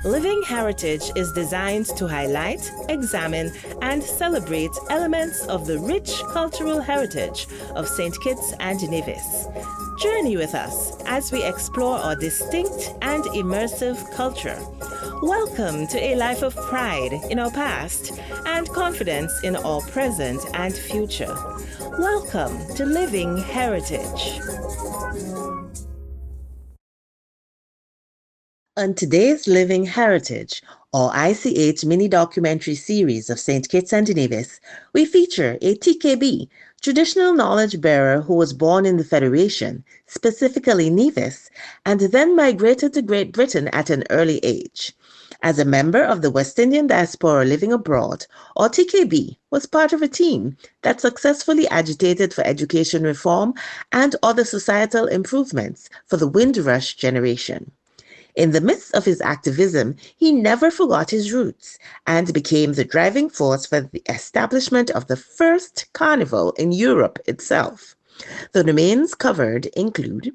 Living Heritage is designed to highlight, examine, and celebrate elements of the rich cultural heritage of St. Kitts and Nevis. Journey with us as we explore our distinct and immersive culture. Welcome to a life of pride in our past and confidence in our present and future. Welcome to Living Heritage. On today's Living Heritage, or ICH mini-documentary series of St. Kitts and Nevis, we feature a TKB, traditional knowledge bearer who was born in the Federation, specifically Nevis, and then migrated to Great Britain at an early age. As a member of the West Indian diaspora living abroad, or TKB was part of a team that successfully agitated for education reform and other societal improvements for the Windrush generation. In the midst of his activism, he never forgot his roots and became the driving force for the establishment of the first carnival in Europe itself. The domains covered include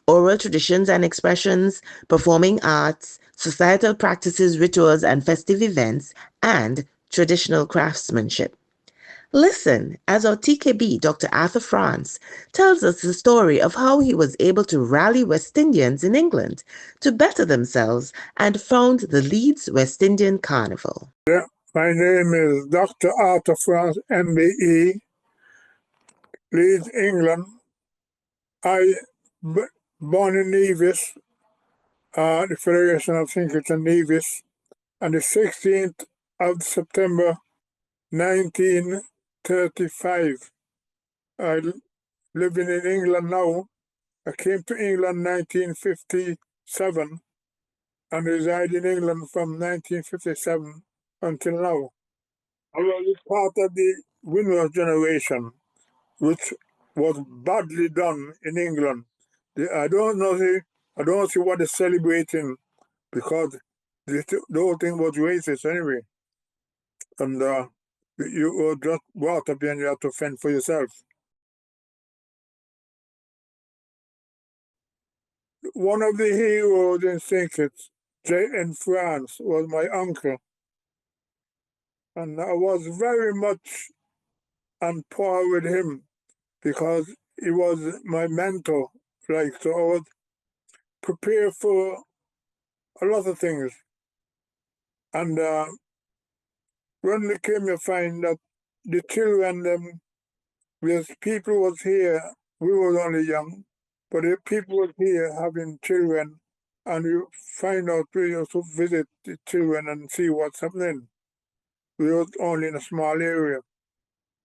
oral traditions and expressions, performing arts, societal practices, rituals, and festive events, and traditional craftsmanship. Listen as our TKB, Dr. Arthur France, tells us the story of how he was able to rally West Indians in England to better themselves and found the Leeds West Indian Carnival. Yeah, my name is Dr. Arthur France, MBE, Leeds, England. Born in Nevis, the Federation of St. Kitts and Nevis, on the 16th of September 1935. Living in England now. I came to England 1957 and reside in England from 1957 until now. I was part of the Windrush generation, which was badly done in England. I don't see what they're celebrating because the whole thing was racist anyway. And you were just brought up and you have to fend for yourself. One of the heroes in St. Kitts, in France, was my uncle. And I was very much on par with him because he was my mentor. So I was prepared for a lot of things. And when they came to find that the children, because people was here, we were only young, but the people was here having children, and you find out we used to visit the children and see what's happening. We were only in a small area,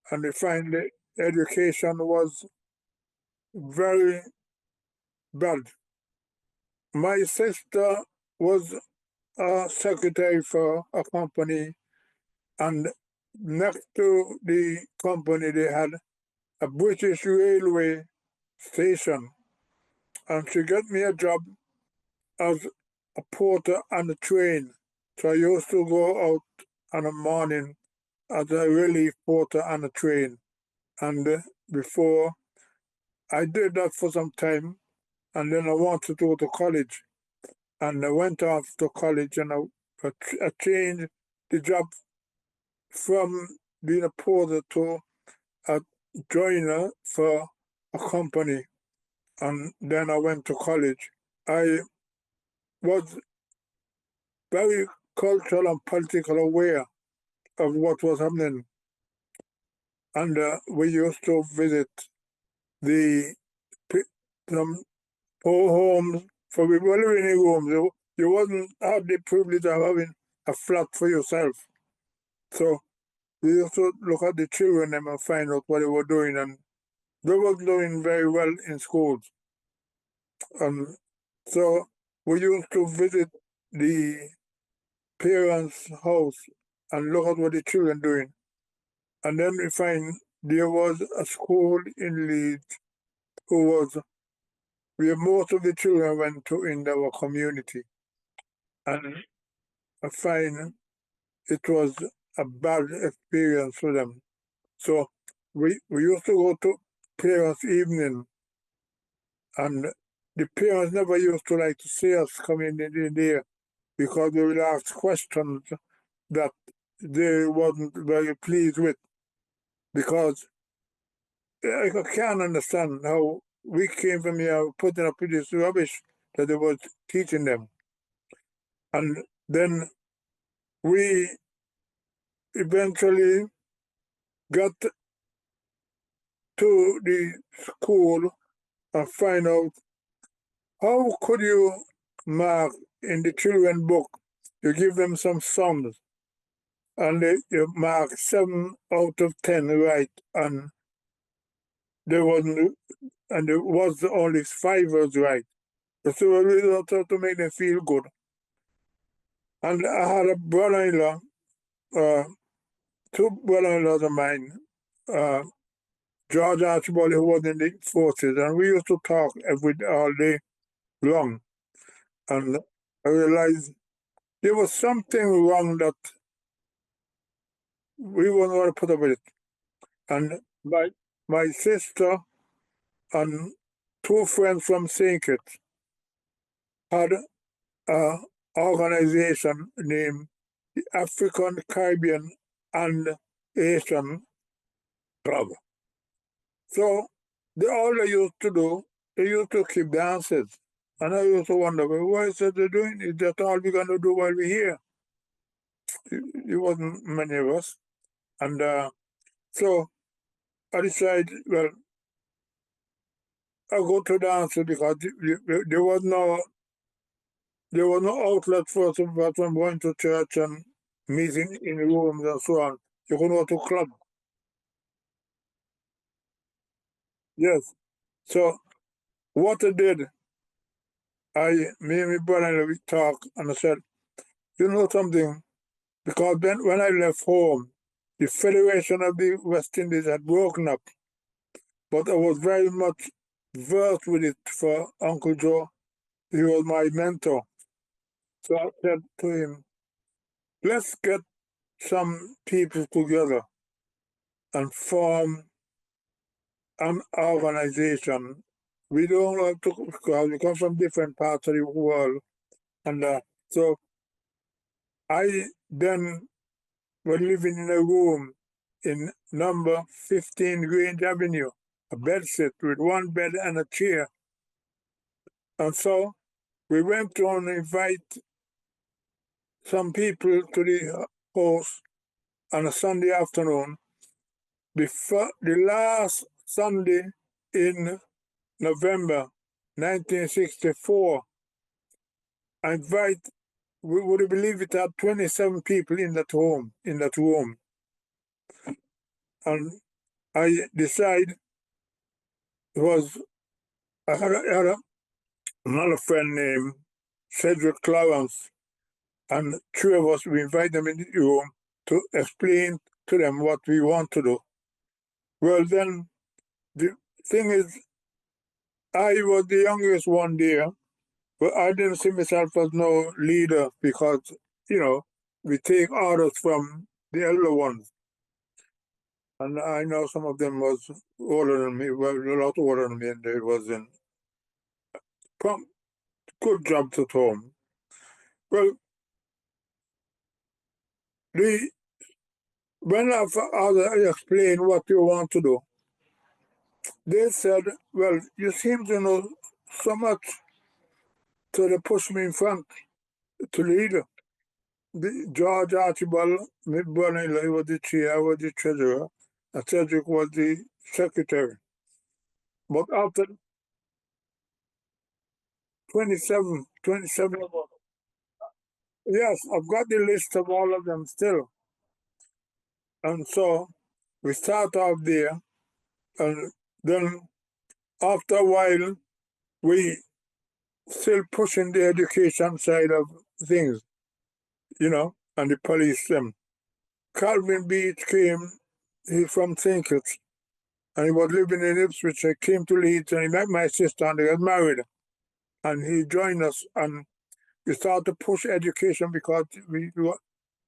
and we find the education was very bad. My sister was a secretary for a company, and next to the company they had a British railway station, and she got me a job as a porter on the train. So I used to go out on a morning as a relief porter on the train. And before I did that for some time, and then I wanted to go to college. And I went off to college and I changed the job from being a porter to a joiner for a company. And then I went to college. I was very cultural and political aware of what was happening. And we used to visit some poor homes for people living in rooms. You wasn't had the privilege of having a flat for yourself. So we used to look at the children and find out what they were doing, and they were doing very well in schools. So we used to visit the parents' house and look at what the children doing. And then we find there was a school in Leeds where most of the children went to in our community. And I find it was a bad experience for them. So we used to go to parents' evening, and the parents never used to like to see us coming in there because they would ask questions that they wasn't very pleased with, because I can't understand how we came from here putting up with this rubbish that they were teaching them. And then we eventually got to the school and find out how could you mark in the children book, you give them some sums and you mark 7 out of 10 right, and there wasn't, and there was only 5 was right. So we really thought to make them feel good. And I had a brother-in-law, uh, 2 brother-in-laws of mine, uh, George Archibald, who was in the forces, and we used to talk all day long. And I realized there was something wrong that we weren't going to put up with it. And my sister and 2 friends from St. Kitts had an organization named the African, Caribbean, and Asian Club. So all they used to do, they used to keep dances. And I used to wonder, well, what is it they're doing? Is that all we're going to do while we're here? It wasn't many of us. And so I decided, well, I'll go to dances because there was no outlet for us apart from going to church and meeting in rooms and so on. You could go to club. Yes. So what I did, me and my brother, we talked and I said, you know something? Because then when I left home, the Federation of the West Indies had broken up, but I was very much versed with it for Uncle Joe. He was my mentor. So I said to him, let's get some people together and form an organization. We don't have to, because we come from different parts of the world. And so I then was living in a room in number 15 Grange Avenue, a bed sit with 1 bed and a chair. And so we went to invite some people to the house on a Sunday afternoon. The last Sunday in November 1964, I invite, would you believe it, had 27 people in that room. And I decided I had another friend named Cedric Clarence, and 3 of us, we invite them in the room to explain to them what we want to do. Well, then, the thing is, I was the youngest one there, but I didn't see myself as no leader because, we take orders from the elder ones. And I know some of them was older than me, well, a lot older than me, and they was in good jobs at home. Well, when I explained what you want to do, they said, well, you seem to know so much, so they pushed me in front to lead. George Archibald, my brother-in-law, he was the chair, I was the treasurer, and Cedric was the secretary. But after 27 of us, yes, I've got the list of all of them still. And so we start off there, and then after a while, we still pushing the education side of things, and the police them. Calvin Beach came, he's from St. Kitts, and he was living in Ipswich. He came to Leeds and he met my sister and they got married. And he joined us and we started to push education because we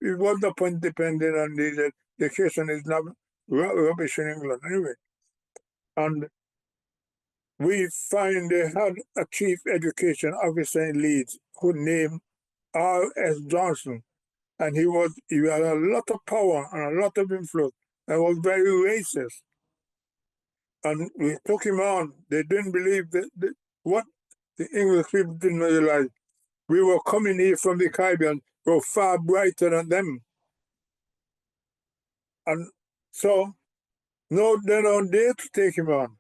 wasn't up independent and the education is not rubbish in England anyway. And we find they had a chief education officer in Leeds who named R.S. Johnson, and he had a lot of power and a lot of influence and was very racist. And we took him on. They didn't believe that what the English people didn't realize. We were coming here from the Caribbean, we were far brighter than them. And so, no, they don't dare to take him on.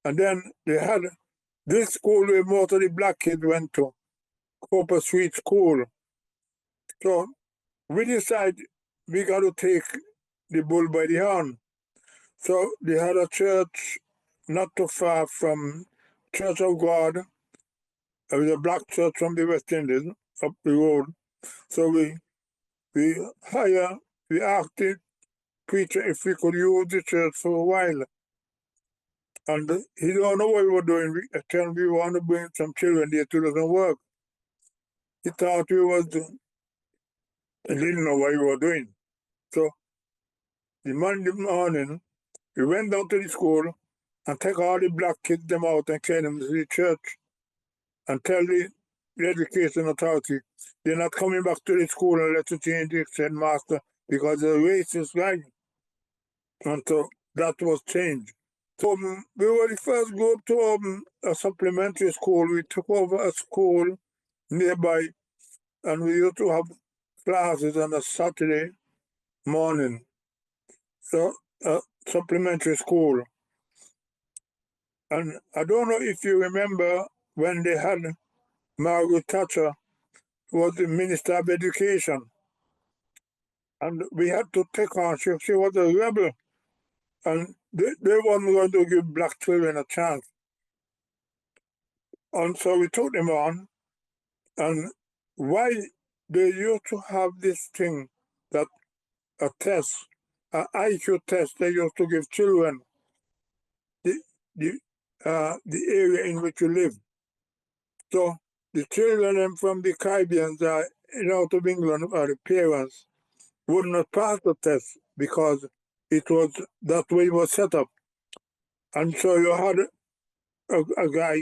And then they had this school where most of the black kids went to, Cooper Street School. So we decided we got to take the bull by the horn. So they had a church not too far from Church of God. It was a black church from the West Indies up the road. So we asked the preacher if we could use the church for a while. And he don't know what we were doing. We tell him we want to bring some children there to do some work. He thought we was doing, he didn't know what we were doing. So the Monday morning, we went down to the school and take all the black kids them out and carry them to the church and tell the education authority they're not coming back to the school unless you change the headmaster because the racist guy. And so that was changed. So we were the first group to open a supplementary school. We took over a school nearby and we used to have classes on a Saturday morning. So supplementary school. And I don't know if you remember when they had Margaret Thatcher was the Minister of Education. And we had to take on, she was a rebel. And they weren't going to give black children a chance. And so we took them on. And why they used to have this thing that a test, an IQ test they used to give children, the area in which you live. So the children from the Caribbean out of England or the parents would not pass the test because it was that way it was set up. And so you had a guy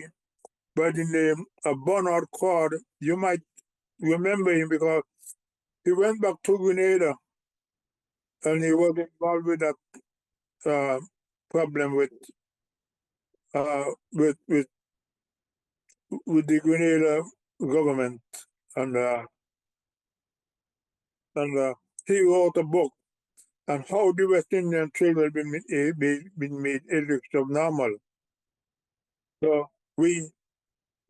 by the name of Bernard Cord. You might remember him because he went back to Grenada and he was involved with that problem with the Grenada government, and he wrote a book on how the West Indian children been made abnormal. So we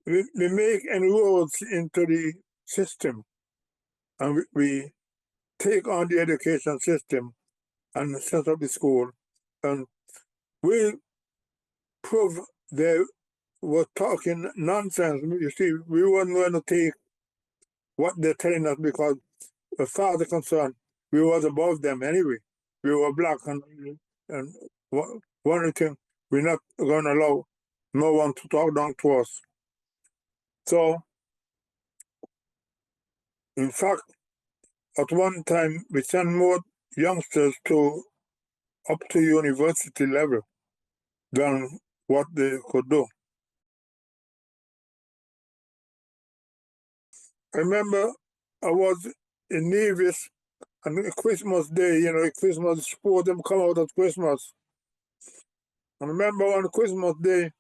make inroads into the system, and we take on the education system and set up the school, and we prove they were talking nonsense. You see, we weren't going to take what they're telling us because as far as they're concerned, we was above them anyway. We were black, and one thing, we're not going to allow no one to talk down to us. So, in fact, at one time, we sent more youngsters up to university level than what they could do. I remember I was in Nevis on Christmas Day, Christmas sport them come out at Christmas. I remember on Christmas Day,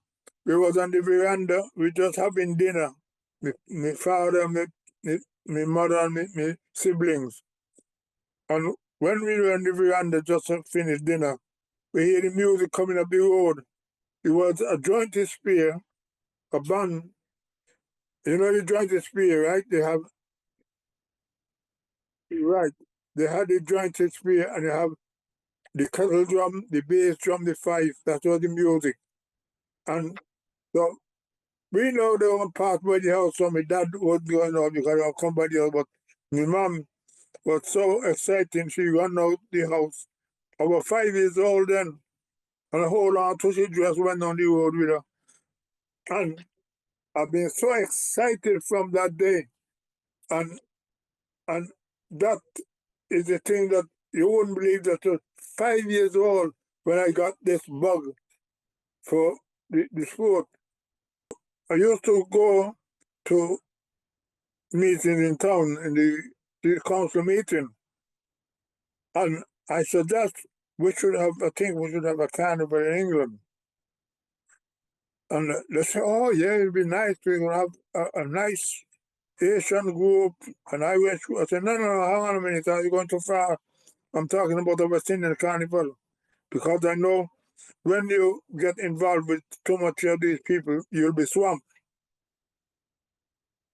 we was on the veranda, we just having dinner. My father, my mother, and my siblings. And when we were on the veranda just to finish dinner, we hear the music coming up the road. It was a jointed spear, a band. You know the jointed spear, right? Right. They had the jointed spear and they have the kettle drum, the bass drum, the fife. That was the music. And so we know they were passed by the house, so my dad was going out because I'll come by the house. But my mom was so excited, she ran out the house. I was 5 years old then, and I hold on to she just went on the road with her. And I've been so excited from that day. And and that is the thing that you wouldn't believe that I was 5 years old when I got this bug for the sport. I used to go to meetings in town, in the council meeting, and I suggest I think we should have a carnival in England. And they say, oh yeah, it'd be nice. We could have a nice Asian group, an Irish group. I said, no, hang on a minute, you're going too far. I'm talking about the West Indian Carnival. Because I know when you get involved with too much of these people, you'll be swamped.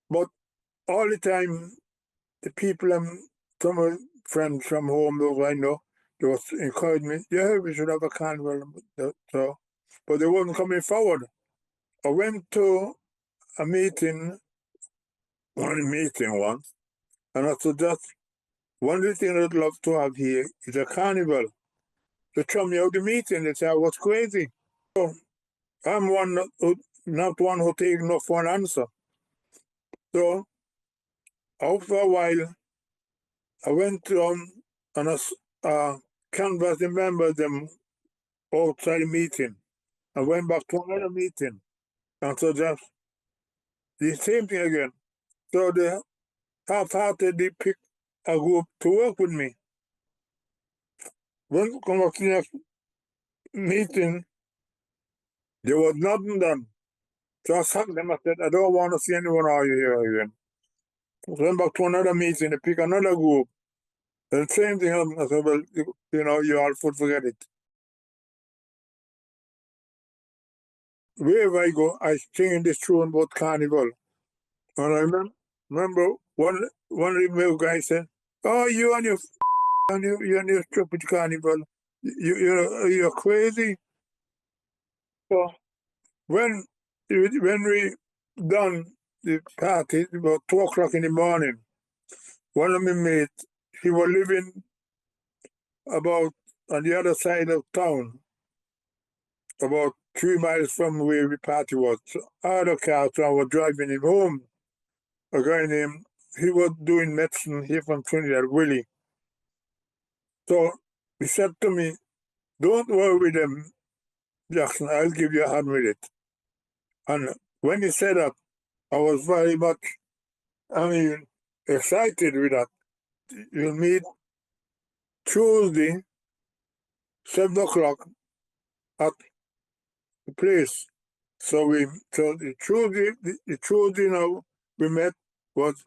But all the time, the people, some of friends from home, those I know, they was encouraging me, yeah, we should have a carnival. So, but they wasn't coming forward. I went to a meeting, once, and I suggested one of the things I'd love to have here is a carnival. They threw me out the meeting. They said I was crazy. So I'm not one who takes no for an answer. So after a while, I went and I canvassed the members them outside the meeting. I went back to another meeting and suggested the same thing again. So they half-heartedly picked a group to work with me. When we come up to the next meeting, there was nothing done. So I sacked them. I said, I don't want to see anyone out here again. I went back to another meeting. They pick another group. And the same thing happened. I said, well, you all forget it. Wherever I go, I sing this tune about Carnival. And I remember one of the male guys said, oh, you and your stupid Carnival. You're crazy. So when we done the party, about 2 o'clock in the morning, one of my mates, he was living about on the other side of town, about 3 miles from where the party was. So I had a car, so I was driving him home. A guy named, he was doing medicine here from Trinidad, Willie. So he said to me, don't worry with them, Jackson, I'll give you a hand with it. And when he said that, I was very much, excited with that. You'll meet Tuesday, 7 o'clock at the place. So the Tuesday now we met was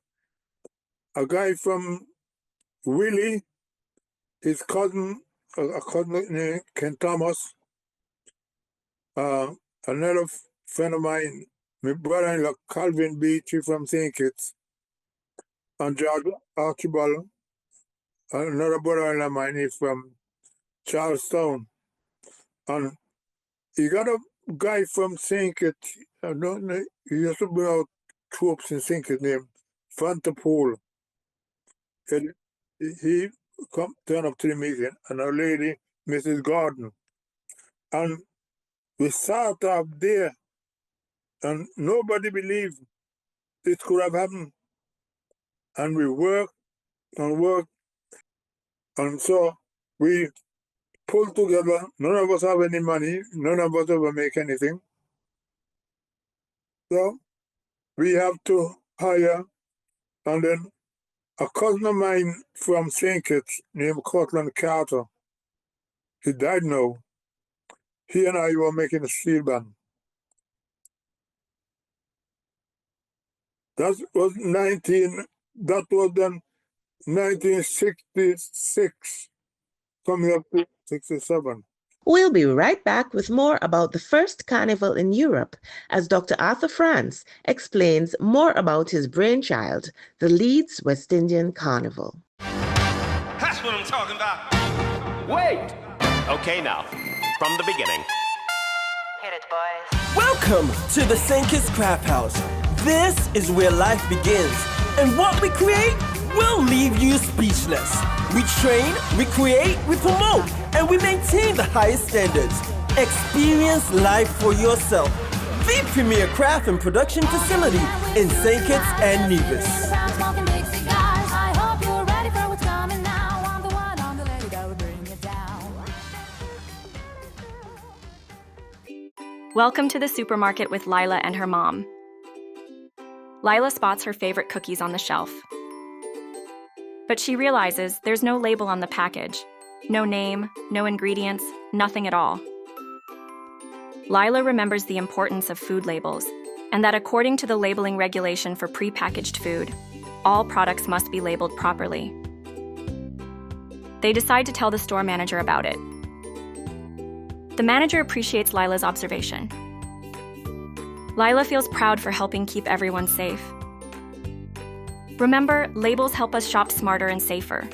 a guy from Willie, his cousin, a cousin named Ken Thomas, another friend of mine, my brother-in-law Calvin Beatty from St. Kitts, and George Archibald, another brother-in-law of mine, he's from Charlestown. And he got a guy from St. Kitts, I don't know, he used to bring out troops in St. Kitts named Fantapole. And he turned up to the meeting, and a lady, Mrs. Gordon. And we sat up there, and nobody believed it could have happened. And we worked and worked, and so we pulled together. None of us have any money. None of us ever make anything. So we have to hire, and then a cousin of mine from St. Kitts named Cortland Carter, he died now. He and I were making a steel band. That was then 1966, coming up to 67. We'll be right back with more about the first carnival in Europe as Dr. Arthur France explains more about his brainchild, the Leeds West Indian Carnival. That's what I'm talking about. Wait! Okay, now, from the beginning. Hit it, boys. Welcome to the St. Kitts Craft House. This is where life begins, and what we create will leave you speechless. We train, we create, we promote, and we maintain the highest standards. Experience life for yourself. The premier craft and production facility in St. Kitts and Nevis. Welcome to the supermarket with Lila and her mom. Lila spots her favorite cookies on the shelf. But she realizes there's no label on the package. No name, no ingredients, nothing at all. Lila remembers the importance of food labels, and that according to the labeling regulation for prepackaged food, all products must be labeled properly. They decide to tell the store manager about it. The manager appreciates Lila's observation. Lila feels proud for helping keep everyone safe. Remember, labels help us shop smarter and safer.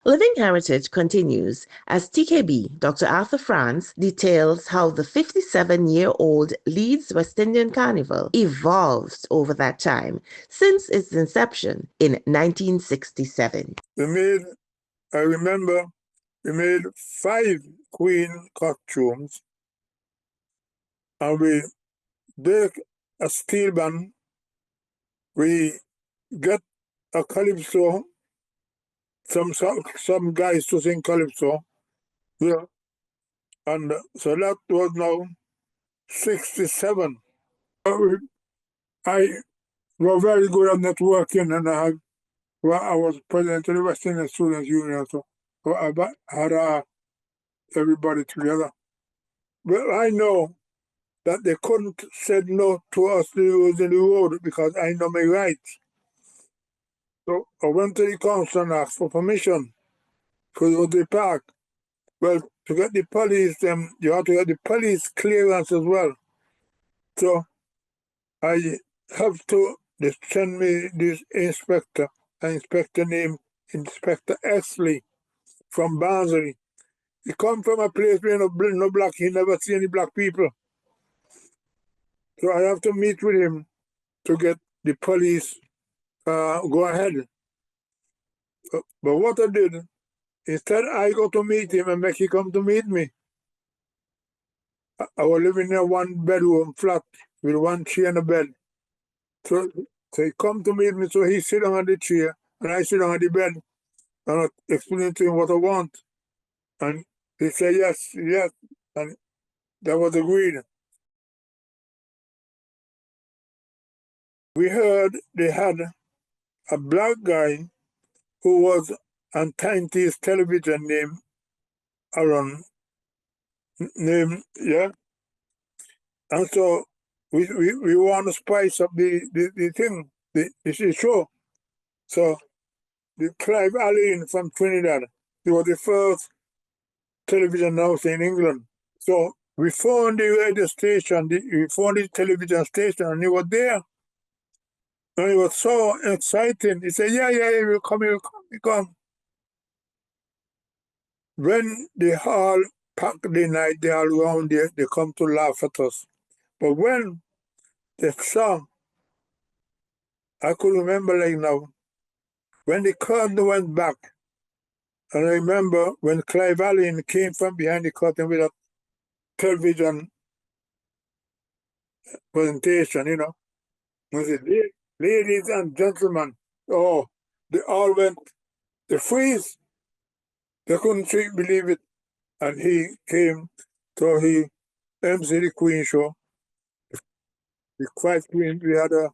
Living Heritage continues as TKB, Dr. Arthur France, details how the 57-year-old Leeds West Indian Carnival evolved over that time since its inception in 1967. I remember we made 5 queen costumes, and we break a steel band. We get a calypso, some guys to sing calypso, yeah, and so that was now 67. I was very good at networking, and I was president of the West Indian Students Union, so I had everybody together. But I know that they couldn't say no to us using the road because I know my rights. So I went to the council and asked for permission to use the park. Well, to get the police, you have to get the police clearance as well. So I have to, they send me this inspector, an inspector named Inspector Exley from Barnsley. He come from a place where no black, he never see any black people. So I have to meet with him to get the police go ahead. But what I did, instead I go to meet him and make him come to meet me. I was living in a 1-bedroom flat with 1 chair and a bed. So he come to meet me, so he sit down on the chair and I sit down on the bed and I explain to him what I want. And he said yes, and that was agreed. We heard they had a black guy who was on Tiny's television named Aaron, yeah. And so we want to spice up the thing, the show. So the Clive Allen from Trinidad, he was the first television house in England. So we phoned the radio station, we phoned the television station, and he was there. And it was so exciting. He said, yeah, he'll come. When they all packed the night, they all around there, they come to laugh at us. But when they saw, I could remember like now, when the curtain went back, and I remember when Clive Allen came from behind the curtain with a television presentation, you know. I said, ladies and gentlemen, oh, they all went, they freeze. They couldn't believe it. And he came, so he emceed the Queen show. The 5 Queen, we had a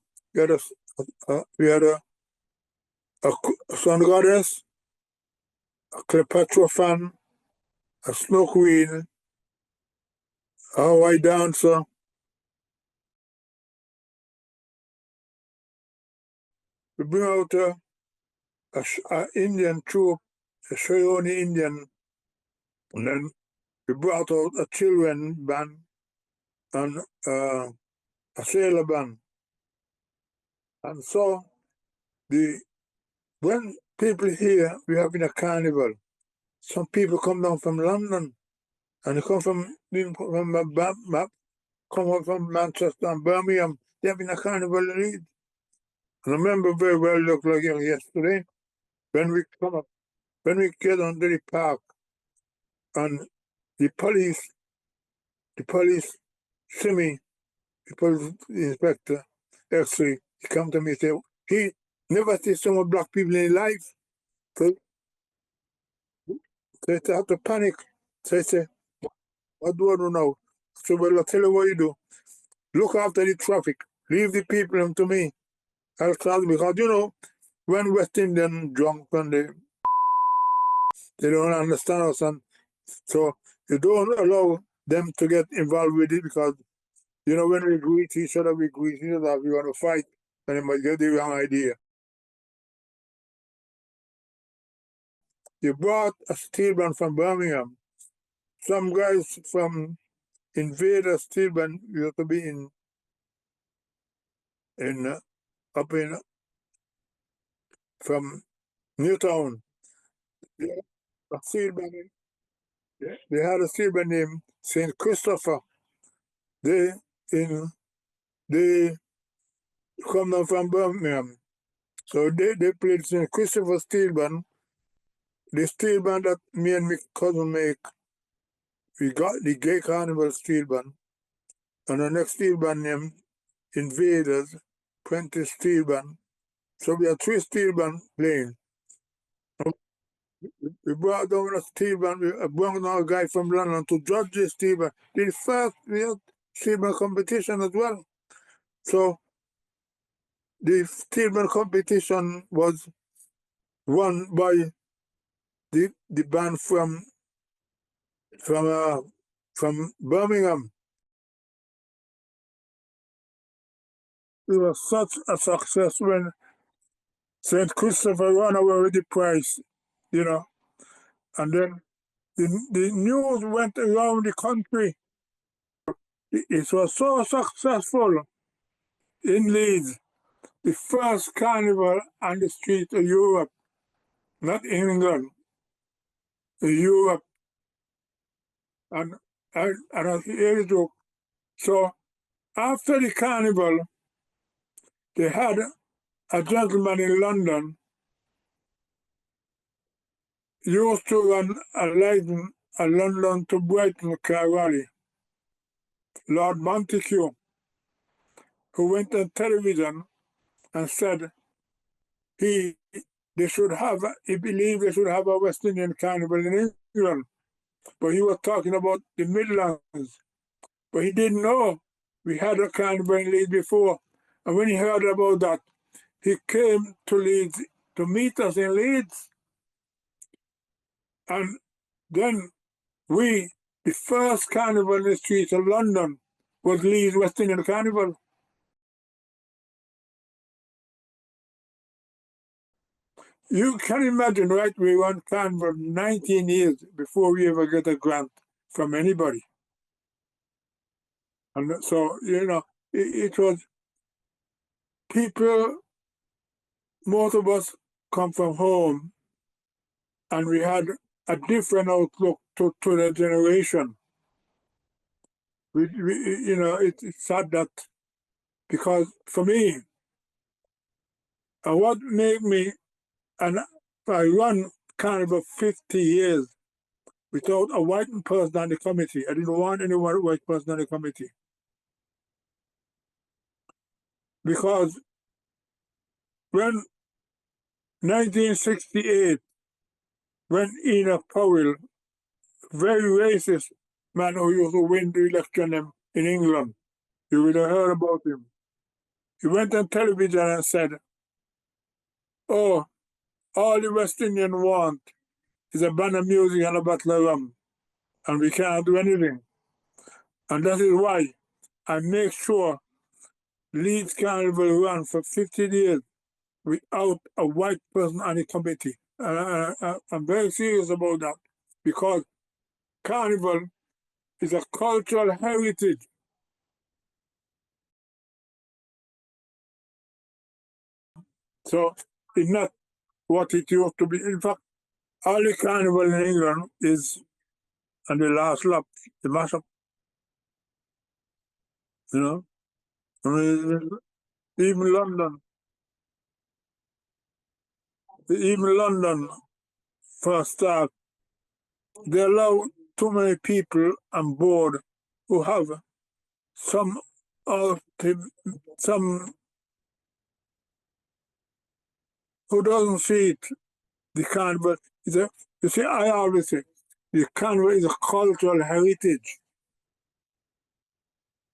Sun Goddess, a Cleopatra fan, a Snow Queen, a Hawaii dancer. We bring out a Indian troupe, a Shoyone Indian, and then we brought out a children band and a sailor band. And so when people here, we having a carnival, some people come down from London and they come from Manchester and Birmingham. They're having a carnival in Leeds. And I remember very well, looked like yesterday, when we get onto the park and the police see me, the police inspector, actually, he come to me and say, he never see so many black people in his life. So So they have to panic. So they say, what do I do now? So well, I'll tell you what you do. Look after the traffic. Leave the people to me. I'll start because when West Indian drunk and they don't understand us, and so you don't allow them to get involved with it because when we greet each other, we greet each other. If we want to fight, then they might get the wrong idea. You brought a steel band from Birmingham. Some guys from Invader steel band used to be up in from Newtown. A steel band. They had a steel band named Saint Christopher. They come down from Birmingham. So they played St. Christopher steel band. The steel band that me and my cousin make, we got the Gay Carnival steel band. And the next steel band named Invaders, Prentice steel band. So we had 3 steel band playing. We brought down a steel band, we brought down a guy from London to judge the steel band. The first we had steel band competition as well. So the steel band competition was won by the band from Birmingham. It was such a success when St. Christopher ran away with the prize, and then the news went around the country. It was so successful in Leeds, the first carnival on the street of Europe, not England, Europe. And I hear the joke. So after the carnival, they had a gentleman in London used to run a London to Brighton car rally, Lord Montague, who went on television and said he believed they should have a West Indian carnival in England. But he was talking about the Midlands. But he didn't know we had a carnival in Leeds before. And when he heard about that, he came to Leeds to meet us in Leeds. And then the first carnival in the streets of London was Leeds West Indian Carnival. You can imagine, right? We run carnival 19 years before we ever get a grant from anybody. And so, it was people, most of us come from home, and we had a different outlook to the generation. It's sad that, because for me, and what made me, and I run Carnival 50 years without a white person on the committee. I didn't want any white person on the committee. Because when 1968, when Enoch Powell, very racist man who used to win the election in England, you would have heard about him. He went on television and said, "Oh, all the West Indians want is a band of music and a bottle of rum, and we can't do anything." And that is why I make sure Leeds Carnival run for 50 years without a white person on the committee. I'm very serious about that, because Carnival is a cultural heritage. So it's not what it used to be. In fact, all the Carnival in England is on the last lap, the mashup. I mean, even London, for a start, they allow too many people on board who have some who doesn't see it. The Carnival. You see, I always say, the Carnival is a cultural heritage.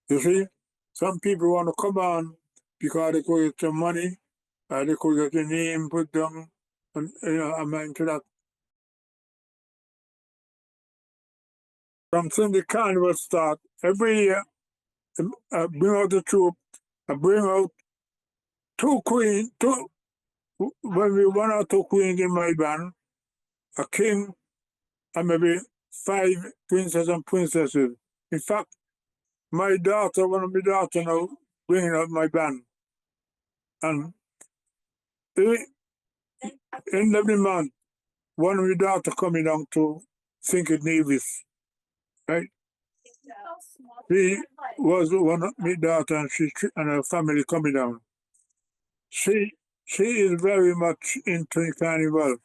You see, some people want to come on because they could get some money, they could get a name put down, and I'm into that. From since the Carnival start, every year, I bring out the troupe, I bring out when we one or two queens in my band, a king, and maybe 5 princes and princesses. In fact, my daughter, one of my daughters now, bringing out my band. And in every month, one of my daughters coming down to sing at Nevis, right? She was one of my daughter and her family coming down. She is very much into Carnival,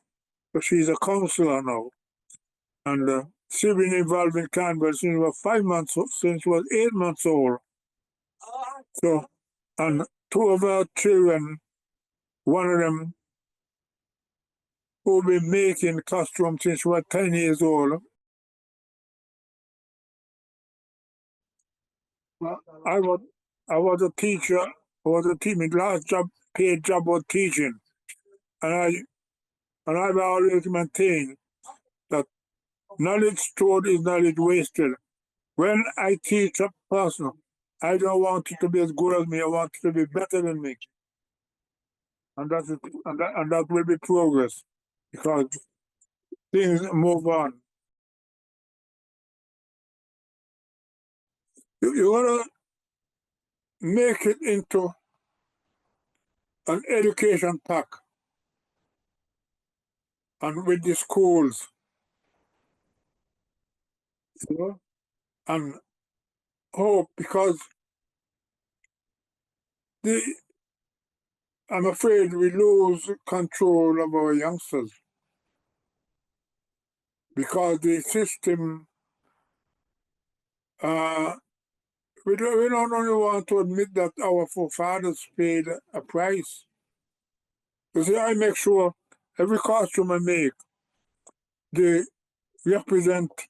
but she's a counselor now. And she's been involved in Carnival since she was 5 months, since she was 8 months old. So, and 2 of her children, one of them who been making costumes since she was 10 years old. Well, I was a teacher. My last paid job was teaching, and I've always maintained that knowledge stored is knowledge wasted. When I teach a person, I don't want it to be as good as me. I want it to be better than me, and that will be progress, because things move on. You want to make it into an education pack, and with the schools, and hope, because I'm afraid we lose control of our youngsters, because the system, we don't only want to admit that our forefathers paid a price. You see, I make sure every costume I make, they represent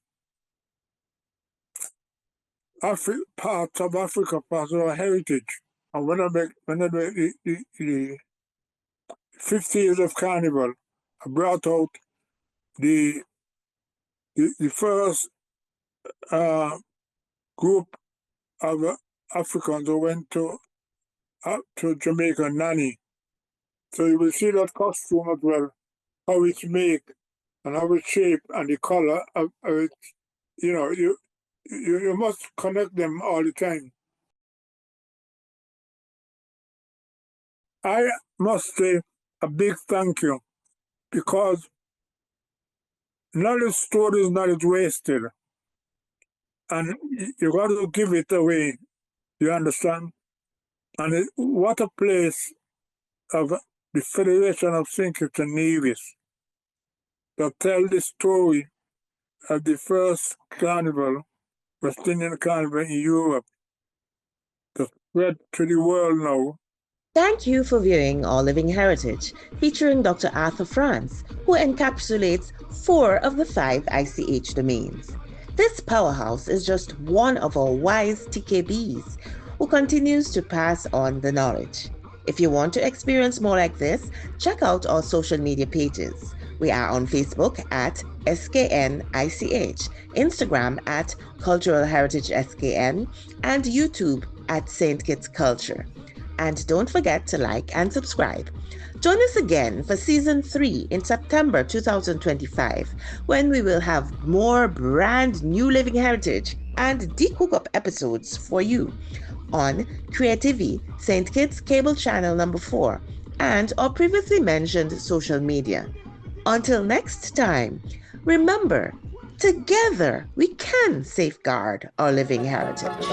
parts of Africa, parts of our heritage. And when I make the 50 years of Carnival, I brought out the first group of Africans who went to Jamaica, Nanny. So you will see that costume as well, how it's made and how it's shaped and the color of it. You must connect them all the time. I must say a big thank you, because knowledge stored is knowledge wasted, and you got to give it away. You understand? And what a place of the Federation of St. and Nevis that tell the story of the first carnival, West Indian Carnival in Europe, that spread to the world now. Thank you for viewing All Living Heritage, featuring Dr. Arthur France, who encapsulates 4 of the 5 ICH domains. This powerhouse is just one of our wise TKBs who continues to pass on the knowledge. If you want to experience more like this, check out our social media pages. We are on Facebook at SKNICH, Instagram at Cultural Heritage SKN, and YouTube at Stkittsculture. And don't forget to like and subscribe. Join us again for Season 3 in September 2025, when we will have more brand new living heritage and de-cook-up episodes for you on Creative St. Kitts Cable Channel number 4 and our previously mentioned social media. Until next time, remember, together we can safeguard our living heritage.